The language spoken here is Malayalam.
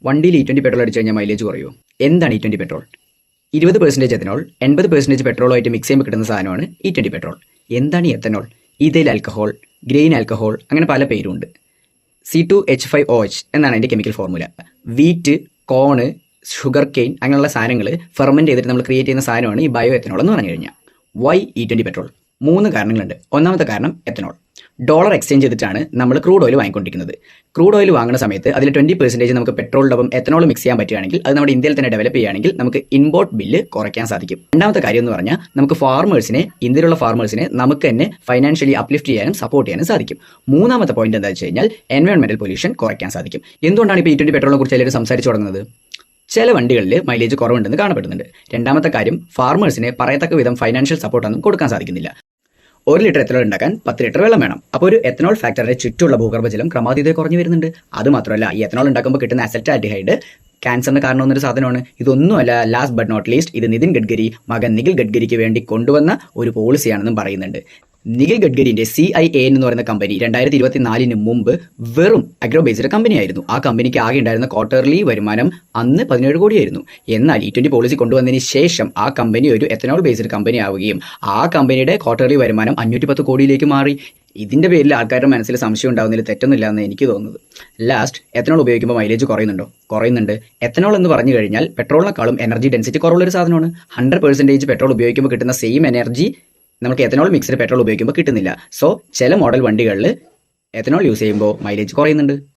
വണ്ടിയിൽ E20 പെട്രോൾ അടിച്ചു കഴിഞ്ഞാൽ മൈലേജ് കുറയുമോ? എന്താണ് E20 പെട്രോൾ? 20% എത്തനോൾ 80% പെട്രോളുമായിട്ട് മിക്സ് ചെയ്യുമ്പോൾ കിട്ടുന്ന സാധനമാണ് E20 പെട്രോൾ. എന്താണ് ഈ ethanol? Ethyl alcohol, grain alcohol, അങ്ങനെ പല പേരുണ്ട്. C2H5OH എന്നാണ് അതിൻ്റെ chemical formula. Wheat, corn, sugar cane അങ്ങനെയുള്ള സാധനങ്ങൾ ഫെർമെൻറ്റ് ചെയ്തിട്ട് നമ്മൾ ക്രിയേറ്റ് ചെയ്യുന്ന സാധനമാണ് ഈ ബയോ എത്തനോൾ എന്ന് പറഞ്ഞു കഴിഞ്ഞാൽ. Y E20 petrol? 3 കാരണങ്ങളുണ്ട്. ഒന്നാമത്തെ കാരണം എത്തനോൾ. ഡോളർ എക്സ്ചേഞ്ച് ചെയ്തിട്ടാണ് നമ്മൾ ക്രൂഡ് ഓയിൽ വാങ്ങിക്കൊണ്ടിരിക്കുന്നത്. ക്രൂഡ് ഓയിൽ വാങ്ങുന്ന സമയത്ത് അതിൽ 20% നമുക്ക് പെട്രോളിനൊപ്പം എത്തനോൾ മിക്സ് ചെയ്യാൻ പറ്റുകയാണെങ്കിൽ അത് നമ്മുടെ ഇന്ത്യയിൽ തന്നെ ഡെവലപ്പ് ചെയ്യുകയാണെങ്കിൽ നമുക്ക് ഇമ്പോർട്ട് ബില്ല് കുറയ്ക്കാൻ സാധിക്കും. രണ്ടാമത്തെ കാര്യം എന്ന് പറഞ്ഞാൽ നമുക്ക് ഇന്ത്യയിലുള്ള ഫാർമേഴ്സിനെ നമുക്ക് തന്നെ ഫൈനാൻഷ്യലി അപ്ലിഫ്റ്റ് ചെയ്യാനും സപ്പോർട്ട് ചെയ്യാനും സാധിക്കും. മൂന്നാമത്തെ പോയിന്റ് എന്താ വെച്ച് കഴിഞ്ഞാൽ എൻവയോൺമെന്റൽ പൊല്യൂഷൻ കുറയ്ക്കാൻ സാധിക്കും. എന്തുകൊണ്ടാണ് ഇപ്പോൾ E20 പെട്രോളിനെ കുറിച്ച് എല്ലാവരും സംസാരിച്ചു തുടങ്ങുന്നത്? ചില വണ്ടികളിൽ മൈലേജ് കുറവുണ്ടെന്ന് കാണപ്പെടുന്നുണ്ട്. രണ്ടാമത്തെ കാര്യം ഫാർമേഴ്സിനെ പറയത്തക്ക വിധം ഫൈനാൻഷ്യൽ സപ്പോർട്ടൊന്നും കൊടുക്കാൻ സാധിക്കുന്നില്ല. 1 ലിറ്റർ എത്തനോൾ ഉണ്ടാക്കാൻ 10 ലിറ്റർ വെള്ളം വേണം. അപ്പോൾ ഒരു എത്തനോൾ ഫാക്ടറിയുടെ ചുറ്റുമുള്ള ഭൂഗർഭജലം ക്രമാതീതമായി കുറഞ്ഞു വരുന്നുണ്ട്. അതുമാത്രമല്ല ഈ എത്തനോൾ ഉണ്ടാക്കുമ്പോൾ കിട്ടുന്ന അസെറ്റാൽഡിഹൈഡ് ക്യാൻസറിന് കാരണമാകുന്ന ഒരു സാധനമാണ്. ഇതൊന്നുമല്ല, ലാസ്റ്റ് ബട്ട് നോട്ട് ലീസ്റ്റ്, ഇത് നിതിൻ ഗഡ്കരി മകൻ നിഖിൽ ഗഡ്കരിക്ക് വേണ്ടി കൊണ്ടുവന്ന ഒരു പോളിസിയാണെന്നും പറയുന്നുണ്ട്. നിഖിൽ ഗഡ്കരിന്റെ CIAN എന്ന് പറയുന്ന കമ്പനി 2024 മുമ്പ് വെറും അഗ്രോ ബേസ്ഡ് കമ്പനിയായിരുന്നു. ആ കമ്പനിക്ക് ആകെ ഉണ്ടായിരുന്ന ക്വാർട്ടർലി വരുമാനം അന്ന് 17 കോടിയായിരുന്നു. എന്നാൽ E20 പോളിസി കൊണ്ടുവന്നതിന് ശേഷം ആ കമ്പനി ഒരു എത്തനോൾ ബേസ്ഡ് കമ്പനി ആവുകയും ആ കമ്പനിയുടെ ക്വാർട്ടർലി വരുമാനം 510 കോടിയിലേക്ക് മാറി. ഇതിന്റെ പേരിൽ ആൾക്കാരുടെ മനസ്സിൽ സംശയം ഉണ്ടാകുന്നതിൽ തെറ്റൊന്നുമില്ല എന്ന് എനിക്ക് തോന്നുന്നത്. ലാസ്റ്റ്, എത്തനോൾ ഉപയോഗിക്കുമ്പോൾ മൈലേജ് കുറയുന്നുണ്ടോ? കുറയുന്നുണ്ട്. എത്തനോൾ എന്ന് പറഞ്ഞു കഴിഞ്ഞാൽ പെട്രോളിനെക്കാളും എനർജി ഡെൻസിറ്റി കുറവുള്ള ഒരു സാധനമാണ്. 100% പെട്രോൾ ഉപയോഗിക്കുമ്പോൾ കിട്ടുന്ന സെയിം എനർജി നമുക്ക് എത്തനോൾ മിക്സ്ഡ് പെട്രോൾ ഉപയോഗിക്കുമ്പോൾ കിട്ടുന്നില്ല. സോ ചില മോഡൽ വണ്ടികളിൽ എത്തനോൾ യൂസ് ചെയ്യുമ്പോൾ മൈലേജ് കുറയുന്നുണ്ട്.